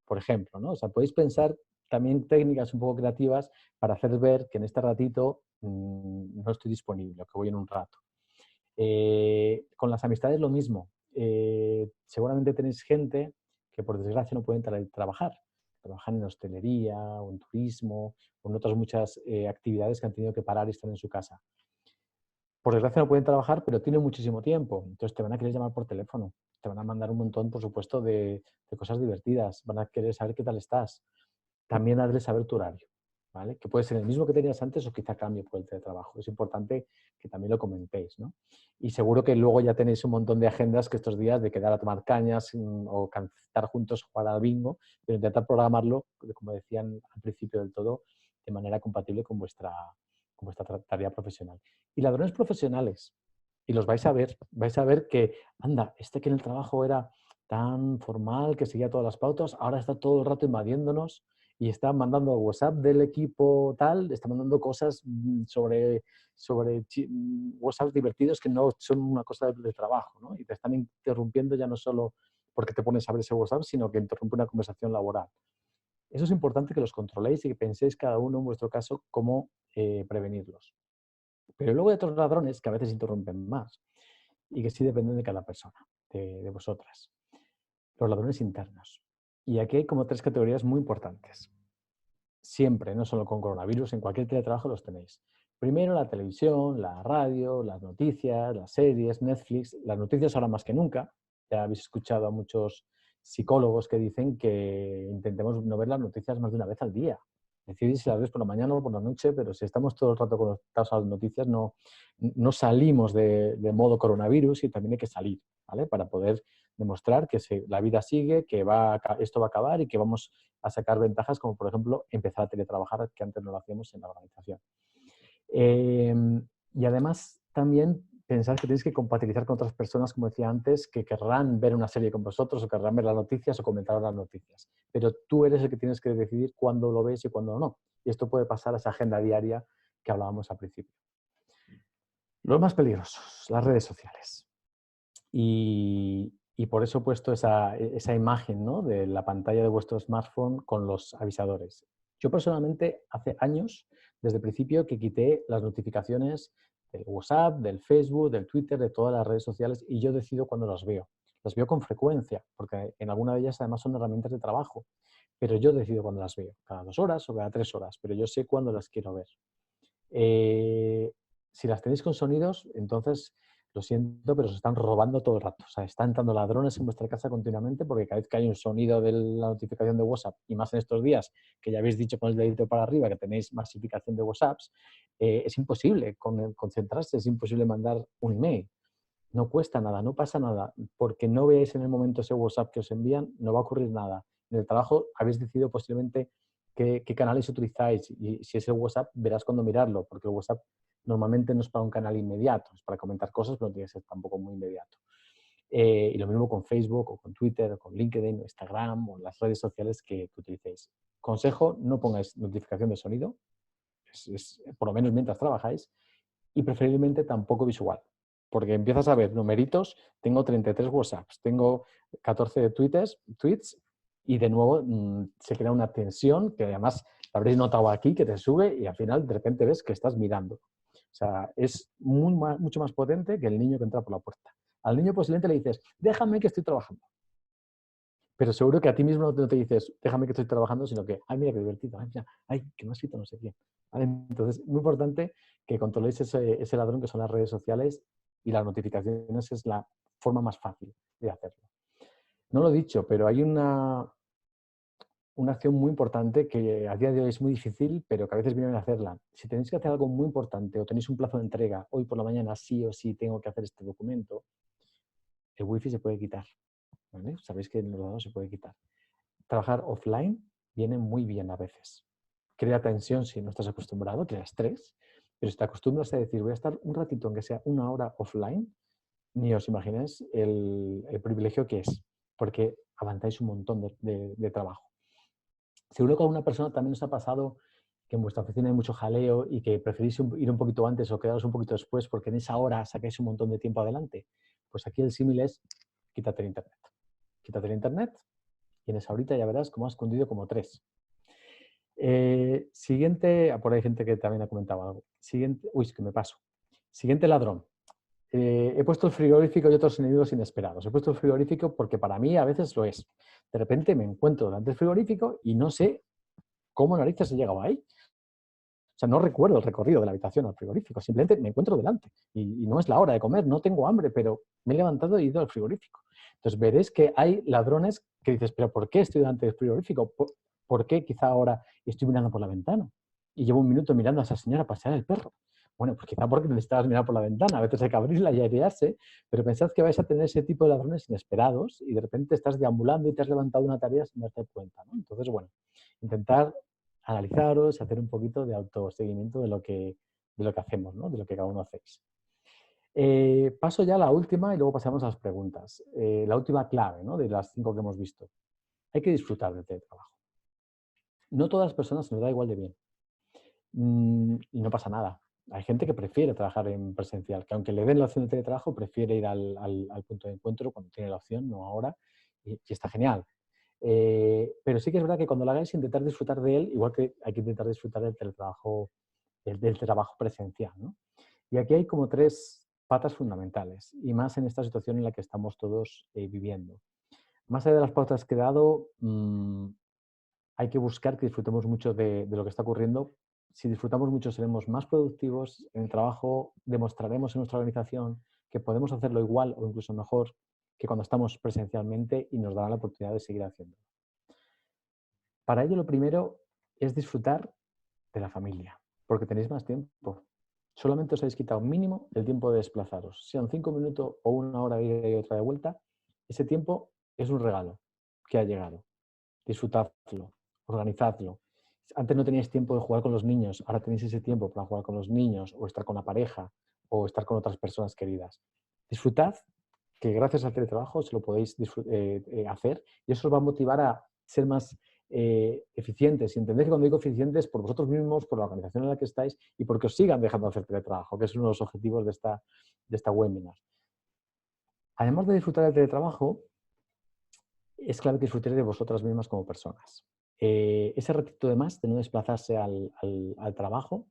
por ejemplo, ¿no? O sea, podéis pensar también técnicas un poco creativas para hacer ver que en este ratito no estoy disponible o que voy en un rato. Con las amistades lo mismo. Seguramente tenéis gente que por desgracia no pueden trabajar. Trabajan en hostelería o en turismo o en otras muchas actividades que han tenido que parar y están en su casa. Por desgracia no pueden trabajar, pero tienen muchísimo tiempo. Entonces te van a querer llamar por teléfono. Te van a mandar un montón, por supuesto, de cosas divertidas. Van a querer saber qué tal estás. También hazles saber tu horario. ¿vale? Que puede ser el mismo que tenías antes o quizá cambie por el teletrabajo. Es importante que también lo comentéis, ¿no? Y seguro que luego ya tenéis un montón de agendas que estos días de quedar a tomar cañas o cantar juntos, jugar al bingo, pero intentar programarlo, como decían al principio del todo, de manera compatible con vuestra tarea profesional. Y ladrones profesionales, y los vais a ver que, anda, este que en el trabajo era tan formal, que seguía todas las pautas, ahora está todo el rato invadiéndonos y está mandando al WhatsApp del equipo tal, está mandando cosas sobre WhatsApp divertidos que no son una cosa de trabajo, ¿no? Y te están interrumpiendo ya no solo porque te pones a ver ese WhatsApp, sino que interrumpe una conversación laboral. Eso es importante que los controléis y que penséis cada uno en vuestro caso cómo prevenirlos. Pero luego hay otros ladrones que a veces interrumpen más y que sí dependen de cada persona, de vosotras. Los ladrones internos. Y aquí hay como tres categorías muy importantes. Siempre, no solo con coronavirus, en cualquier teletrabajo los tenéis. Primero la televisión, la radio, las noticias, las series, Netflix. Las noticias ahora más que nunca. Ya habéis escuchado a muchos psicólogos que dicen que intentemos no ver las noticias más de una vez al día. Decidís si las ves por la mañana o por la noche, pero si estamos todo el rato conectados a las noticias, no salimos de modo coronavirus y también hay que salir, ¿vale? Para poder demostrar que la vida sigue, que esto va a acabar y que vamos a sacar ventajas como, por ejemplo, empezar a teletrabajar, que antes no lo hacíamos en la organización. Y además también pensar que tenéis que compatibilizar con otras personas, como decía antes, que querrán ver una serie con vosotros o querrán ver las noticias o comentar las noticias. Pero tú eres el que tienes que decidir cuándo lo ves y cuándo no. Y esto puede pasar a esa agenda diaria que hablábamos al principio. Los más peligrosos, las redes sociales. Y por eso he puesto esa imagen, ¿no?, de la pantalla de vuestro smartphone con los avisadores. Yo personalmente hace años, desde el principio, que quité las notificaciones del WhatsApp, del Facebook, del Twitter, de todas las redes sociales y yo decido cuándo las veo. Las veo con frecuencia, porque en alguna de ellas además son herramientas de trabajo, pero yo decido cuándo las veo, cada 2 horas o cada 3 horas, pero yo sé cuándo las quiero ver. Si las tenéis con sonidos, entonces lo siento, pero os están robando todo el rato. O sea, están entrando ladrones en vuestra casa continuamente porque cada vez que hay un sonido de la notificación de WhatsApp, y más en estos días, que ya habéis dicho con el dedito para arriba que tenéis masificación de WhatsApps, es imposible concentrarse, es imposible mandar un email. No cuesta nada, no pasa nada. Porque no veáis en el momento ese WhatsApp que os envían, no va a ocurrir nada. En el trabajo habéis decidido posiblemente qué canales utilizáis y si es el WhatsApp, verás cuándo mirarlo, porque el WhatsApp normalmente no es para un canal inmediato, es para comentar cosas, pero no tiene que ser tampoco muy inmediato. Y lo mismo con Facebook o con Twitter o con LinkedIn o Instagram o las redes sociales que utilicéis. Consejo, no pongáis notificación de sonido, por lo menos mientras trabajáis, y preferiblemente tampoco visual, porque empiezas a ver numeritos, tengo 33 WhatsApps, tengo 14 tweets y de nuevo se crea una tensión que además la habréis notado aquí, que te sube y al final de repente ves que estás mirando. O sea, es mucho más potente que el niño que entra por la puerta. Al niño posiblemente le dices, déjame que estoy trabajando. Pero seguro que a ti mismo no te dices, déjame que estoy trabajando, sino que, ay, mira qué divertido, ay, mira, ay, que me ha escrito no sé quién. ¿Vale? Entonces, muy importante que controléis ese ladrón que son las redes sociales y las notificaciones es la forma más fácil de hacerlo. No lo he dicho, pero hay una acción muy importante que a día de hoy es muy difícil, pero que a veces vienen a hacerla. Si tenéis que hacer algo muy importante o tenéis un plazo de entrega, hoy por la mañana sí o sí tengo que hacer este documento, el wifi se puede quitar. ¿Vale? Sabéis que en los ordenador se puede quitar. Trabajar offline viene muy bien a veces. Crea tensión si no estás acostumbrado, crea estrés, pero si te acostumbras a decir voy a estar un ratito, aunque sea una hora offline, ni os imagináis el privilegio que es, porque avanzáis un montón de trabajo. Seguro que a alguna persona también os ha pasado que en vuestra oficina hay mucho jaleo y que preferís ir un poquito antes o quedaros un poquito después porque en esa hora sacáis un montón de tiempo adelante. Pues aquí el símil es quítate el internet. Quítate el internet y en esa horita ya verás cómo has escondido como 3. Siguiente, por ahí hay gente que también ha comentado algo. Siguiente, uy, es que me paso. Siguiente ladrón. He puesto el frigorífico y otros enemigos inesperados. He puesto el frigorífico porque para mí a veces lo es. De repente me encuentro delante del frigorífico y no sé cómo narices he llegado ahí. O sea, no recuerdo el recorrido de la habitación al frigorífico. Simplemente me encuentro delante y no es la hora de comer, no tengo hambre, pero me he levantado y he ido al frigorífico. Entonces veréis que hay ladrones que dices, pero ¿por qué estoy delante del frigorífico? ¿Por qué quizá ahora estoy mirando por la ventana? y llevo un minuto mirando a esa señora pasear el perro. Bueno, pues quizá porque necesitabas mirar por la ventana, a veces hay que abrirla y airearse, pero pensad que vais a tener ese tipo de ladrones inesperados y de repente estás deambulando y te has levantado una tarea sin darte cuenta, ¿no? Entonces, bueno, intentar analizaros, hacer un poquito de autoseguimiento de lo que hacemos, ¿no? De lo que cada uno hacéis. Paso ya a la última y luego pasamos a las preguntas. La última clave, ¿no? De las 5 que hemos visto. Hay que disfrutar del teletrabajo. No todas las personas se nos da igual de bien. Y no pasa nada. Hay gente que prefiere trabajar en presencial, que aunque le den la opción de teletrabajo, prefiere ir al punto de encuentro cuando tiene la opción, no ahora, y está genial. Pero sí que es verdad que cuando lo hagáis, intentar disfrutar de él, igual que hay que intentar disfrutar del teletrabajo, del trabajo presencial, ¿no? Y aquí hay como 3 patas fundamentales, y más en esta situación en la que estamos todos viviendo. Más allá de las pautas que he dado, hay que buscar que disfrutemos mucho de lo que está ocurriendo. Si disfrutamos mucho, seremos más productivos. En el trabajo demostraremos en nuestra organización que podemos hacerlo igual o incluso mejor que cuando estamos presencialmente y nos dará la oportunidad de seguir haciendo. Para ello, lo primero es disfrutar de la familia, porque tenéis más tiempo. Solamente os habéis quitado mínimo el tiempo de desplazaros. Sean 5 minutos o 1 hora de ida y otra de vuelta, ese tiempo es un regalo que ha llegado. Disfrutadlo, organizadlo. Antes no teníais tiempo de jugar con los niños, ahora tenéis ese tiempo para jugar con los niños o estar con la pareja o estar con otras personas queridas. Disfrutad, que gracias al teletrabajo se lo podéis hacer y eso os va a motivar a ser más eficientes. Y entendéis que cuando digo eficientes, por vosotros mismos, por la organización en la que estáis y porque os sigan dejando hacer teletrabajo, que es uno de los objetivos de esta webinar. Además de disfrutar del teletrabajo, es clave que disfrutéis de vosotras mismas como personas. Ese ratito de más de no desplazarse al trabajo,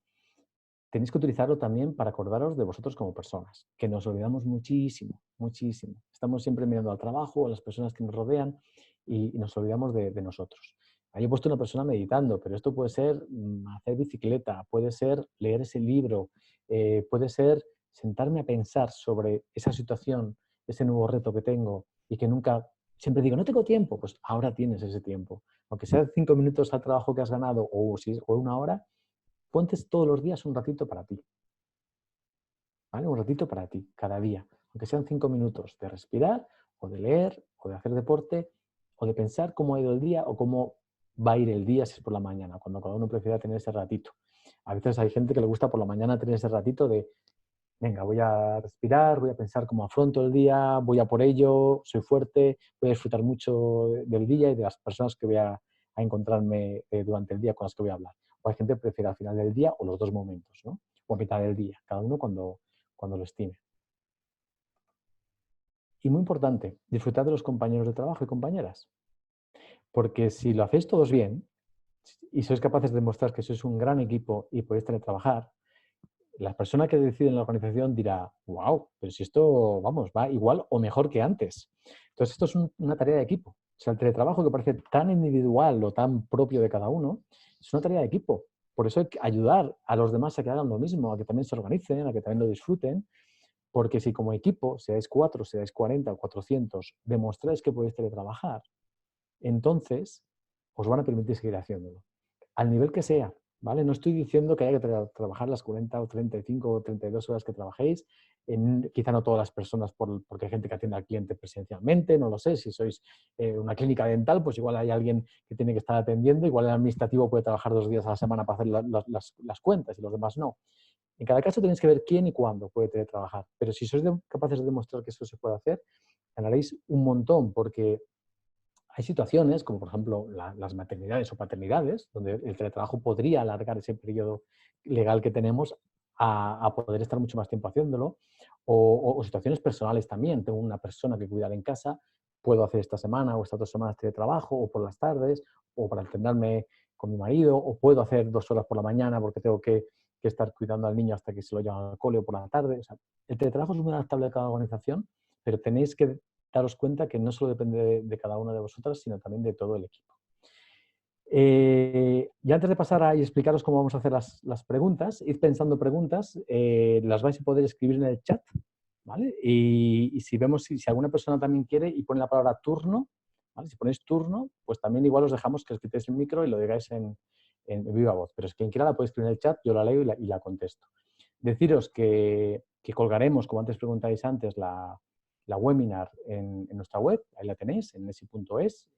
tenéis que utilizarlo también para acordaros de vosotros como personas, que nos olvidamos muchísimo, muchísimo. Estamos siempre mirando al trabajo, a las personas que nos rodean y nos olvidamos de nosotros. Ahí he puesto una persona meditando, pero esto puede ser hacer bicicleta, puede ser leer ese libro, puede ser sentarme a pensar sobre esa situación, ese nuevo reto que tengo y que nunca, siempre digo, no tengo tiempo, pues ahora tienes ese tiempo. Aunque sea 5 minutos al trabajo que has ganado o 1 hora, ponte todos los días un ratito para ti, ¿vale? Un ratito para ti, cada día. Aunque sean 5 minutos de respirar, o de leer, o de hacer deporte, o de pensar cómo ha ido el día o cómo va a ir el día si es por la mañana, cuando cada uno prefiera tener ese ratito. A veces hay gente que le gusta por la mañana tener ese ratito de, venga, voy a respirar, voy a pensar cómo afronto el día, voy a por ello, soy fuerte, voy a disfrutar mucho del día y de las personas que voy a encontrarme durante el día con las que voy a hablar. O hay gente que prefiere al final del día o los dos momentos, ¿no? O a mitad del día, cada uno cuando lo estime. Y muy importante, disfrutar de los compañeros de trabajo y compañeras. Porque si lo hacéis todos bien y sois capaces de demostrar que sois un gran equipo y podéis teletrabajar, la persona que decide en la organización dirá, wow, pero si esto, vamos, va igual o mejor que antes. Entonces, esto es una tarea de equipo. O sea, el teletrabajo que parece tan individual o tan propio de cada uno, es una tarea de equipo. Por eso hay que ayudar a los demás a que hagan lo mismo, a que también se organicen, a que también lo disfruten, porque si como equipo, seáis 4, seáis 40 o 400, demostráis que podéis teletrabajar, entonces os van a permitir seguir haciéndolo. Al nivel que sea, ¿vale? No estoy diciendo que haya que trabajar las 40 o 35 o 32 horas que trabajéis, quizá no todas las personas, porque hay gente que atiende al cliente presencialmente, no lo sé, si sois una clínica dental, pues igual hay alguien que tiene que estar atendiendo, igual el administrativo puede trabajar 2 días a la semana para hacer las cuentas y los demás no. En cada caso tenéis que ver quién y cuándo puede teletrabajar, pero si sois capaces de demostrar que eso se puede hacer, ganaréis un montón, porque hay situaciones, como por ejemplo las maternidades o paternidades, donde el teletrabajo podría alargar ese periodo legal que tenemos a poder estar mucho más tiempo haciéndolo, o situaciones personales también. Tengo una persona que cuidar en casa, puedo hacer esta semana o estas 2 semanas teletrabajo, o por las tardes, o para entrenarme con mi marido, o puedo hacer 2 horas por la mañana porque tengo que estar cuidando al niño hasta que se lo llevan al cole o por la tarde. O sea, el teletrabajo es muy adaptable a cada organización, pero tenéis que daros cuenta que no solo depende de cada una de vosotras, sino también de todo el equipo. Y antes de pasar a explicaros cómo vamos a hacer las preguntas, id pensando preguntas, las vais a poder escribir en el chat, ¿vale? Y si vemos si alguna persona también quiere y pone la palabra turno, ¿vale? Si ponéis turno, pues también igual os dejamos que os quitéis el micro y lo digáis en viva voz. Pero si quien quiera la puede escribir en el chat, yo la leo y la contesto. Deciros que colgaremos, como antes preguntáis antes, la webinar en nuestra web, ahí la tenéis, en nesi.es.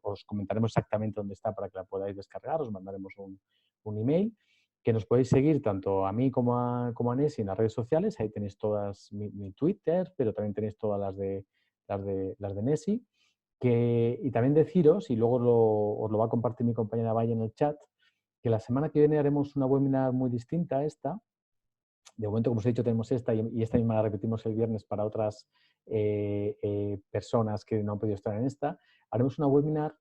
Os comentaremos exactamente dónde está para que la podáis descargar, os mandaremos un email, que nos podéis seguir tanto a mí como a Nesi en las redes sociales, ahí tenéis todas mi Twitter, pero también tenéis todas las de Nesi. Y también deciros, y luego os lo va a compartir mi compañera Valle en el chat, que la semana que viene haremos una webinar muy distinta a esta. De momento, como os he dicho, tenemos esta y esta misma la repetimos el viernes para otras personas que no han podido estar en esta. Haremos una webinar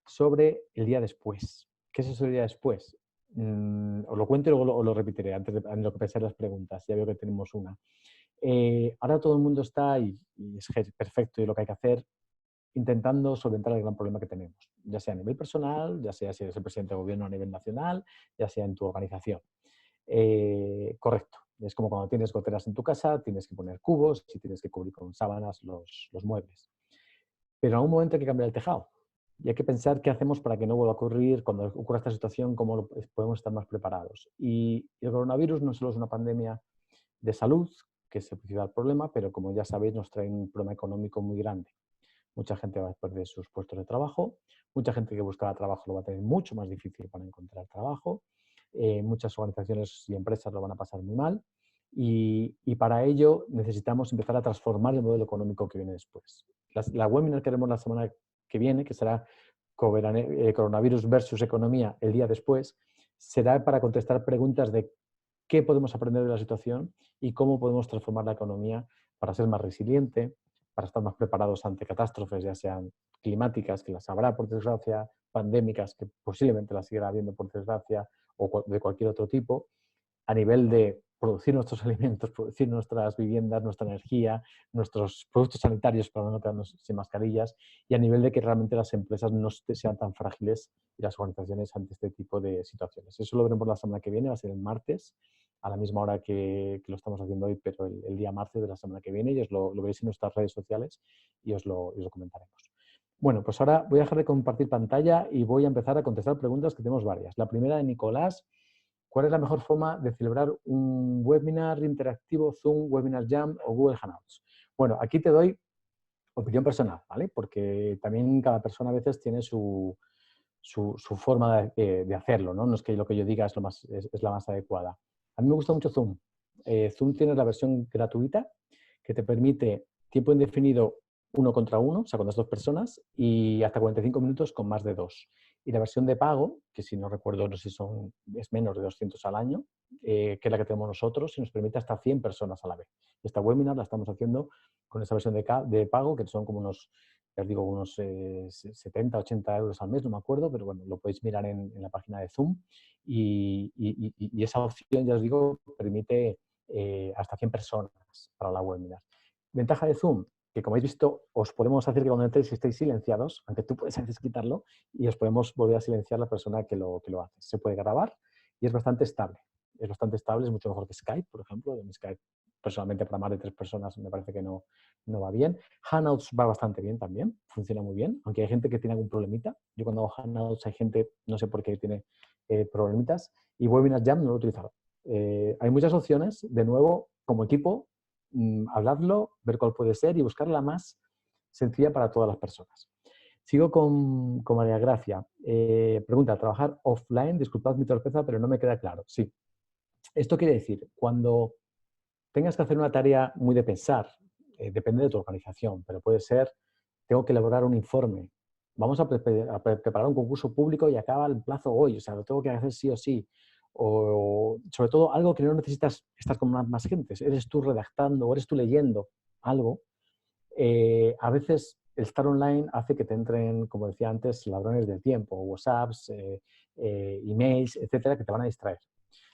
sobre el día después. ¿Qué es eso del día después? Os lo cuento y luego lo repetiré antes de lo que penséis las preguntas. Ya veo que tenemos una. Ahora todo el mundo está, y es perfecto y lo que hay que hacer, intentando solventar el gran problema que tenemos, ya sea a nivel personal, ya sea si eres el presidente del gobierno a nivel nacional, ya sea en tu organización. Correcto. Es como cuando tienes goteras en tu casa, tienes que poner cubos y tienes que cubrir con sábanas los muebles. Pero en algún momento hay que cambiar el tejado. Y hay que pensar qué hacemos para que no vuelva a ocurrir, cuando ocurra esta situación, cómo podemos estar más preparados. Y el coronavirus no solo es una pandemia de salud, que es el principal problema, pero como ya sabéis, nos trae un problema económico muy grande. Mucha gente va a perder sus puestos de trabajo, mucha gente que buscaba trabajo lo va a tener mucho más difícil para encontrar trabajo, muchas organizaciones y empresas lo van a pasar muy mal y para ello necesitamos empezar a transformar el modelo económico que viene después. La webinar que haremos la semana que viene, que será Coronavirus versus Economía el día después, será para contestar preguntas de qué podemos aprender de la situación y cómo podemos transformar la economía para ser más resiliente, para estar más preparados ante catástrofes, ya sean climáticas, que las habrá por desgracia, pandémicas, que posiblemente las seguirá habiendo por desgracia, o de cualquier otro tipo, a nivel de producir nuestros alimentos, producir nuestras viviendas, nuestra energía, nuestros productos sanitarios para no quedarnos sin mascarillas, y a nivel de que realmente las empresas no sean tan frágiles y las organizaciones ante este tipo de situaciones. Eso lo veremos la semana que viene, va a ser el martes, a la misma hora que lo estamos haciendo hoy, pero el día martes de la semana que viene, y os lo veréis en nuestras redes sociales y os lo comentaremos. Bueno, pues ahora voy a dejar de compartir pantalla y voy a empezar a contestar preguntas, que tenemos varias. La primera de Nicolás: ¿cuál es la mejor forma de celebrar un webinar interactivo, Zoom, Webinar Jam o Google Hangouts? Bueno, aquí te doy opinión personal, ¿vale? Porque también cada persona a veces tiene su forma de hacerlo, ¿no? No es que lo que yo diga es la más adecuada. A mí me gusta mucho Zoom. Zoom tiene la versión gratuita que te permite tiempo indefinido uno contra uno, o sea, con las dos personas, y hasta 45 minutos con más de dos. Y la versión de pago, que si no recuerdo, no sé si es menos de 200 al año, que es la que tenemos nosotros, y nos permite hasta 100 personas a la vez. Esta webinar la estamos haciendo con esa versión de pago, que son como unos, ya os digo, unos 70, 80 euros al mes, no me acuerdo, pero bueno, lo podéis mirar en la página de Zoom. Y esa opción, ya os digo, permite hasta 100 personas para la webinar. Ventaja de Zoom, que como habéis visto, os podemos hacer que cuando entréis estéis silenciados, aunque tú puedes a veces quitarlo, y os podemos volver a silenciar la persona que lo hace. Se puede grabar y es bastante estable. Es bastante estable, es mucho mejor que Skype, por ejemplo. En Skype, personalmente, para más de 3 personas me parece que no va bien. Hangouts va bastante bien también, funciona muy bien, aunque hay gente que tiene algún problemita. Yo cuando hago Hangouts hay gente, no sé por qué, tiene problemitas. Y Webinar Jam no lo he utilizado. Hay muchas opciones, de nuevo, como equipo, hablarlo, ver cuál puede ser y buscar la más sencilla para todas las personas. Sigo con María Gracia. Pregunta: ¿trabajar offline? Disculpad mi torpeza, pero no me queda claro. Sí. Esto quiere decir, cuando tengas que hacer una tarea muy de pensar, depende de tu organización, pero puede ser: tengo que elaborar un informe, vamos a preparar un concurso público y acaba el plazo hoy, o sea, lo tengo que hacer sí o sí. O sobre todo algo que no necesitas estar con más gente, eres tú redactando o eres tú leyendo algo. A veces el estar online hace que te entren, como decía antes, ladrones del tiempo, WhatsApps, emails, etcétera, que te van a distraer.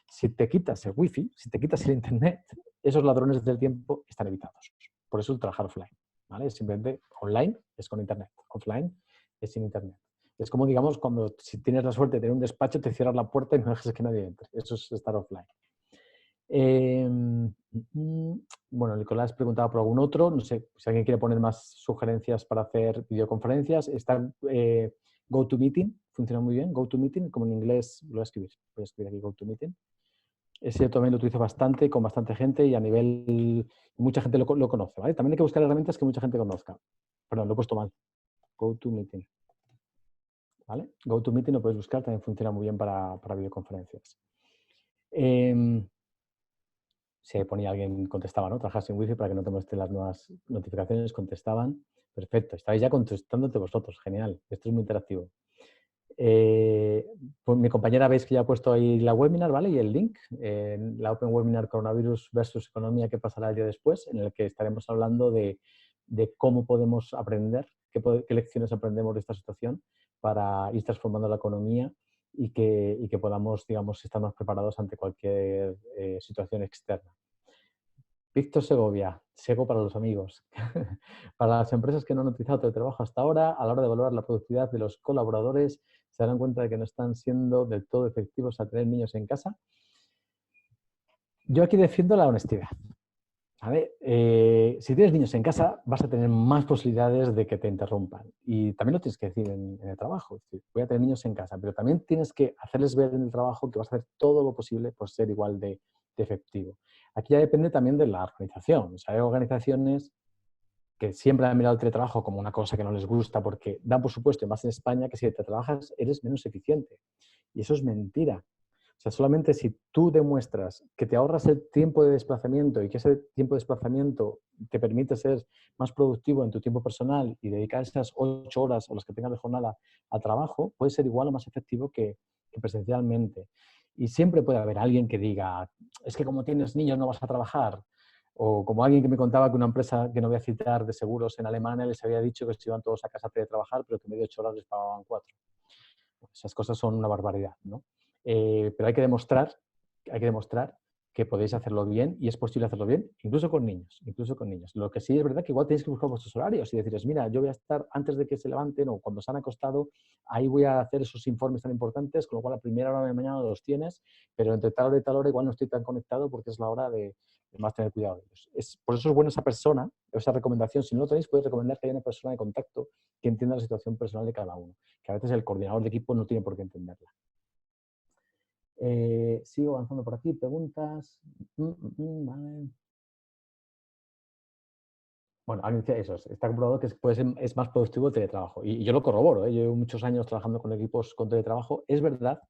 Si te quitas el wifi, si te quitas el internet, esos ladrones del tiempo están evitados. Por eso el trabajar offline, ¿vale? Simplemente online es con internet, offline es sin internet. Es como, digamos, cuando si tienes la suerte de tener un despacho, te cierras la puerta y no dejes que nadie entre. Eso es estar offline. Bueno, Nicolás preguntaba por algún otro. No sé si alguien quiere poner más sugerencias para hacer videoconferencias. Está GoToMeeting funciona muy bien. GoToMeeting, como en inglés, lo voy a escribir aquí GoToMeeting. Ese también lo utilizo bastante, con bastante gente y a nivel... Mucha gente lo conoce, ¿vale? También hay que buscar herramientas que mucha gente conozca. Perdón, lo he puesto mal. GoToMeeting, ¿vale? GoToMeeting lo puedes buscar, también funciona muy bien para videoconferencias. Si ponía alguien, contestaba, ¿no? Trabajar sin wifi para que no te muestren las nuevas notificaciones, contestaban. Perfecto, estáis ya contestándote vosotros, genial. Esto es muy interactivo. Pues mi compañera veis que ya ha puesto ahí la webinar, ¿vale? Y el link, la Open Webinar Coronavirus versus Economía, ¿qué pasará el día después? En el que estaremos hablando de cómo podemos aprender, qué lecciones aprendemos de esta situación para ir transformando la economía y que podamos, digamos, estar más preparados ante cualquier situación externa. Víctor Segovia, Sego para los amigos. Para las empresas que no han utilizado teletrabajo hasta ahora, a la hora de valorar la productividad de los colaboradores, se darán cuenta de que no están siendo del todo efectivos al tener niños en casa. Yo aquí defiendo la honestidad. ¿Vale? Si tienes niños en casa, vas a tener más posibilidades de que te interrumpan. Y también lo tienes que decir en el trabajo. Es decir, voy a tener niños en casa, pero también tienes que hacerles ver en el trabajo que vas a hacer todo lo posible por ser igual de efectivo. Aquí ya depende también de la organización. O sea, hay organizaciones que siempre han mirado el teletrabajo como una cosa que no les gusta porque dan por supuesto, y más en España, que si teletrabajas eres menos eficiente. Y eso es mentira. O sea, solamente si tú demuestras que te ahorras el tiempo de desplazamiento y que ese tiempo de desplazamiento te permite ser más productivo en tu tiempo personal y dedicar esas 8 horas o las que tengas de jornada al trabajo, puede ser igual o más efectivo que presencialmente. Y siempre puede haber alguien que diga, es que como tienes niños no vas a trabajar. O como alguien que me contaba que una empresa, que no voy a citar, de seguros en Alemania, les había dicho que se iban todos a casa a trabajar, pero que en vez de 8 horas les pagaban 4. Esas cosas son una barbaridad, ¿no? Pero hay que demostrar que podéis hacerlo bien y es posible hacerlo bien, incluso con niños, incluso con niños. Lo que sí es verdad que igual tenéis que buscar vuestros horarios y decirles, mira, yo voy a estar antes de que se levanten o cuando se han acostado, ahí voy a hacer esos informes tan importantes, con lo cual a primera hora de la mañana los tienes, pero entre tal hora y tal hora igual no estoy tan conectado porque es la hora de más tener cuidado de ellos. Por eso es bueno esa persona, esa recomendación. Si no lo tenéis, podéis recomendar que haya una persona de contacto que entienda la situación personal de cada uno, que a veces el coordinador de equipo no tiene por qué entenderla. Sigo avanzando por aquí, preguntas. Vale. Bueno, alguien decía eso, está comprobado que es más productivo el teletrabajo. Y yo lo corroboro, ¿eh? Yo llevo muchos años trabajando con equipos con teletrabajo. Es verdad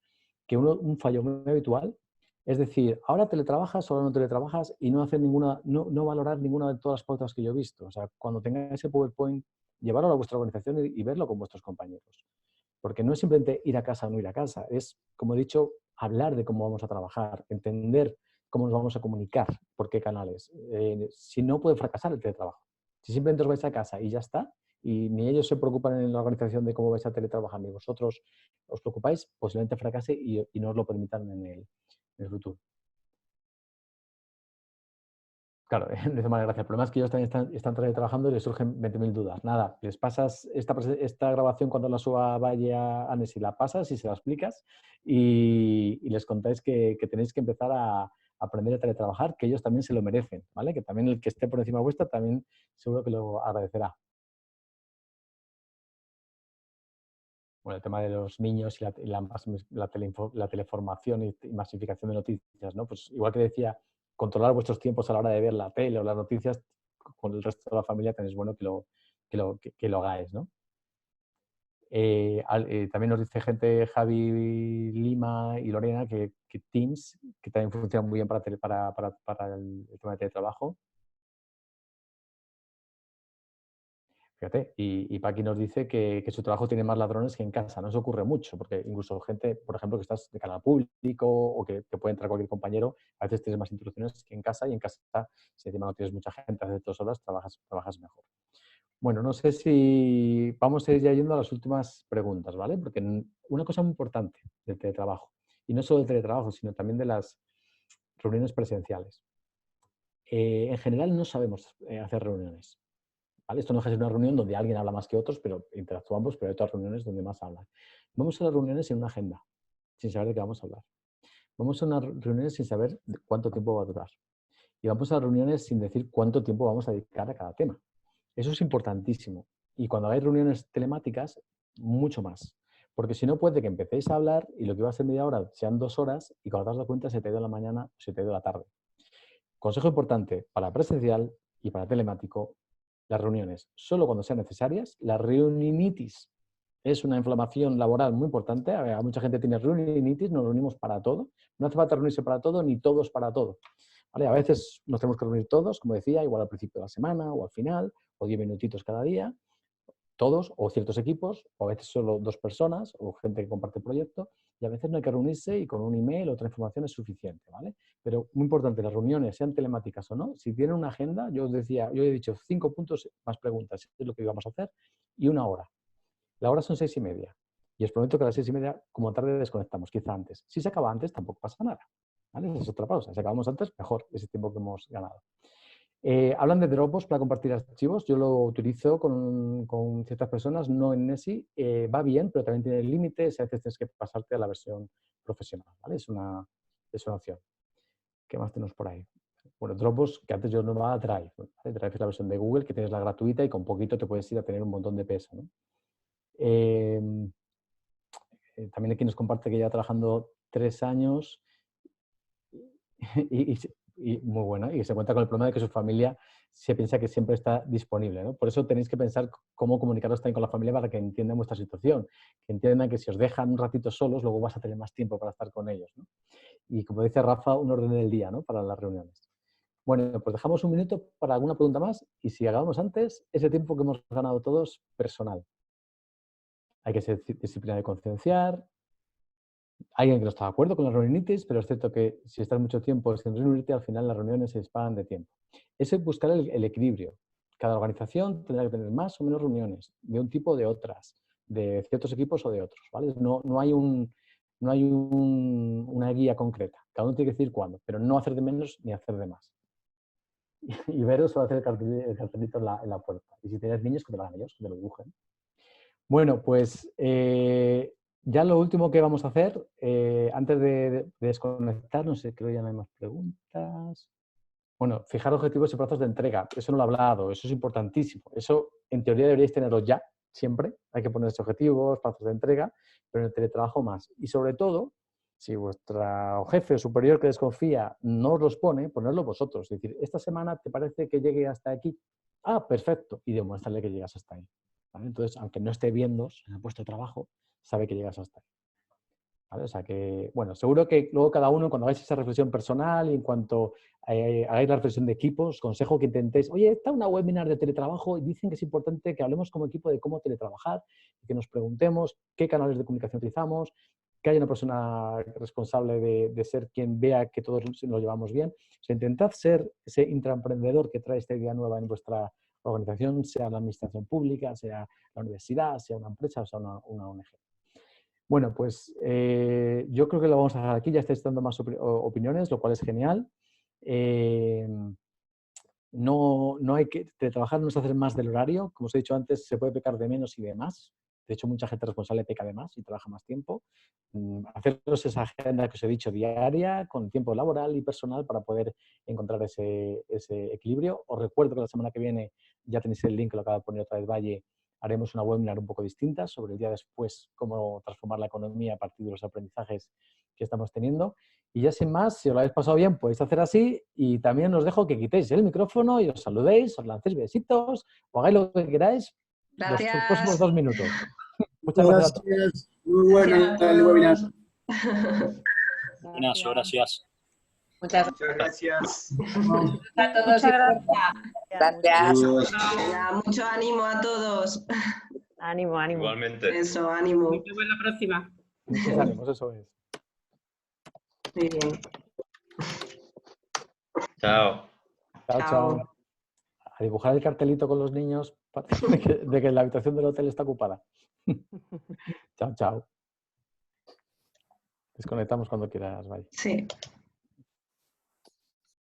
que un fallo muy habitual es decir, ahora teletrabajas, ahora no teletrabajas y no hacer no valorar ninguna de todas las pautas que yo he visto. O sea, cuando tengáis ese PowerPoint, llevarlo a vuestra organización y verlo con vuestros compañeros. Porque no es simplemente ir a casa o no ir a casa, es, como he dicho, hablar de cómo vamos a trabajar, entender cómo nos vamos a comunicar, por qué canales. Si no, puede fracasar el teletrabajo. Si simplemente os vais a casa y ya está, y ni ellos se preocupan en la organización de cómo vais a teletrabajar, ni vosotros os preocupáis, posiblemente fracase y no os lo permitan en el futuro. Claro, de manera gracia. El problema es que ellos también están trabajando y les surgen 20.000 dudas. Nada, les pasas esta grabación cuando la suba vaya a Nessie, la pasas y se la explicas y les contáis que tenéis que empezar a aprender a teletrabajar, que ellos también se lo merecen, ¿vale? Que también el que esté por encima vuestra también seguro que lo agradecerá. Bueno, el tema de los niños y la teleformación y masificación de noticias, ¿no? Pues igual que decía, controlar vuestros tiempos a la hora de ver la tele o las noticias con el resto de la familia también es bueno que lo hagáis, ¿no? También nos dice gente, Javi Lima y Lorena, que Teams, que también funciona muy bien para el tema de teletrabajo. Fíjate, y Paqui nos dice que su trabajo tiene más ladrones que en casa. No se ocurre mucho, porque incluso gente, por ejemplo, que estás de cara al público o que te puede entrar cualquier compañero, a veces tienes más interrupciones que en casa y en casa, si encima no tienes mucha gente hace 2 horas, trabajas mejor. Bueno, no sé si vamos a ir ya yendo a las últimas preguntas, ¿vale? Porque una cosa muy importante del teletrabajo, y no solo del teletrabajo, sino también de las reuniones presenciales. En general no sabemos hacer reuniones. ¿Vale? Esto no es una reunión donde alguien habla más que otros, pero interactuamos, pero hay otras reuniones donde más hablan. Vamos a las reuniones en una agenda, sin saber de qué vamos a hablar. Vamos a unas reuniones sin saber cuánto tiempo va a durar. Y vamos a las reuniones sin decir cuánto tiempo vamos a dedicar a cada tema. Eso es importantísimo. Y cuando hay reuniones telemáticas, mucho más. Porque si no, puede que empecéis a hablar y lo que iba a ser media hora sean 2 horas y cuando te has dado cuenta se te ha ido la mañana o se te ha ido la tarde. Consejo importante para presencial y para telemático, las reuniones solo cuando sean necesarias. La reuninitis es una inflamación laboral muy importante. Mucha gente tiene reuninitis, nos reunimos para todo. No hace falta reunirse para todo ni todos para todo. ¿Vale? A veces nos tenemos que reunir todos, como decía, igual al principio de la semana o al final, o 10 minutitos cada día, todos o ciertos equipos, o a veces solo 2 personas o gente que comparte el proyecto, y a veces no hay que reunirse y con un email o otra información es suficiente, ¿vale? Pero muy importante, las reuniones, sean telemáticas o no, si tienen una agenda, yo he dicho 5 puntos más preguntas, es lo que íbamos a hacer, y 1 hora. La hora son 6:30. Y os prometo que a las 6:30, como tarde, desconectamos, quizá antes. Si se acaba antes, tampoco pasa nada. ¿Vale? Esa es otra pausa. Si acabamos antes, mejor, ese tiempo que hemos ganado. Hablan de Dropbox para compartir archivos. Yo lo utilizo con ciertas personas, no en Nessie. Va bien, pero también tiene límites. A veces tienes que pasarte a la versión profesional. ¿Vale? Es una opción. ¿Qué más tenemos por ahí? Bueno, Dropbox, que antes yo no llamaba Drive. ¿Vale? Drive es la versión de Google, que tienes la gratuita y con poquito te puedes ir a tener un montón de peso, ¿no? También aquí nos comparte que lleva trabajando 3 años y muy bueno, y se cuenta con el problema de que su familia se piensa que siempre está disponible, ¿no? Por eso tenéis que pensar cómo comunicaros también con la familia para que entiendan vuestra situación, que entiendan que si os dejan un ratito solos, luego vas a tener más tiempo para estar con ellos, ¿no? Y como dice Rafa, un orden del día, ¿no? Para las reuniones. Bueno, pues dejamos un minuto para alguna pregunta más y si acabamos antes, ese tiempo que hemos ganado todos, personal. Hay que ser disciplina de concienciar. Hay alguien que no está de acuerdo con las reunionitis, pero es cierto que si estás mucho tiempo sin reunirte, al final las reuniones se disparan de tiempo. Eso es buscar el equilibrio. Cada organización tendrá que tener más o menos reuniones, de un tipo o de otras, de ciertos equipos o de otros, ¿vale? No hay una guía concreta. Cada uno tiene que decir cuándo, pero no hacer de menos ni hacer de más. Y veros o hacer el cartelito en la puerta. Y si tienes niños, que te lo hagan ellos, que te lo dibujen. Bueno, pues ya lo último que vamos a hacer, antes de desconectar, no sé, creo que ya no hay más preguntas. Bueno, fijar objetivos y plazos de entrega. Eso no lo he hablado, eso es importantísimo. Eso, en teoría, deberíais tenerlo ya, siempre. Hay que ponerse objetivos, plazos de entrega, pero en el teletrabajo más. Y sobre todo, si vuestro jefe o superior que desconfía no os los pone, ponedlo vosotros. Es decir, esta semana te parece que llegue hasta aquí. Ah, perfecto. Y demuéstrale que llegas hasta ahí. ¿Vale? Entonces, aunque no esté viendo en el puesto de trabajo, sabe que llegas hasta ahí. ¿Vale? O sea que, bueno, seguro que luego cada uno, cuando hagáis esa reflexión personal y en cuanto hagáis la reflexión de equipos, consejo que intentéis, oye, está una webinar de teletrabajo y dicen que es importante que hablemos como equipo de cómo teletrabajar y que nos preguntemos qué canales de comunicación utilizamos, que haya una persona responsable de ser quien vea que todos nos llevamos bien. O sea, intentad ser ese intraemprendedor que trae esta idea nueva en vuestra organización, sea la administración pública, sea la universidad, sea una empresa o sea una ONG. Bueno, pues yo creo que lo vamos a dejar aquí. Ya estáis dando más opiniones, lo cual es genial. No hay que trabajar, no es hacer más del horario. Como os he dicho antes, se puede pecar de menos y de más. De hecho, mucha gente responsable peca de más y trabaja más tiempo. Haceros esa agenda que os he dicho diaria, con tiempo laboral y personal para poder encontrar ese equilibrio. Os recuerdo que la semana que viene ya tenéis el link que lo acaba de poner otra vez Valle. Haremos una webinar un poco distinta sobre el día después, cómo transformar la economía a partir de los aprendizajes que estamos teniendo. Y ya sin más, si os lo habéis pasado bien, podéis hacer así. Y también os dejo que quitéis el micrófono y os saludéis, os lancéis besitos, o hagáis lo que queráis los próximos 2 minutos. Muchas gracias a todos. Muy bueno el webinar. Gracias. Muchas gracias. a todos. Gracias. Mucho ánimo a todos. Ánimo, ánimo. Igualmente. Eso, ánimo. Nos vemos la próxima. Muchos ánimos, eso es. Muy bien. Chao. Chao. A dibujar el cartelito con los niños de que la habitación del hotel está ocupada. Chao. Desconectamos cuando quieras, Vale. Sí.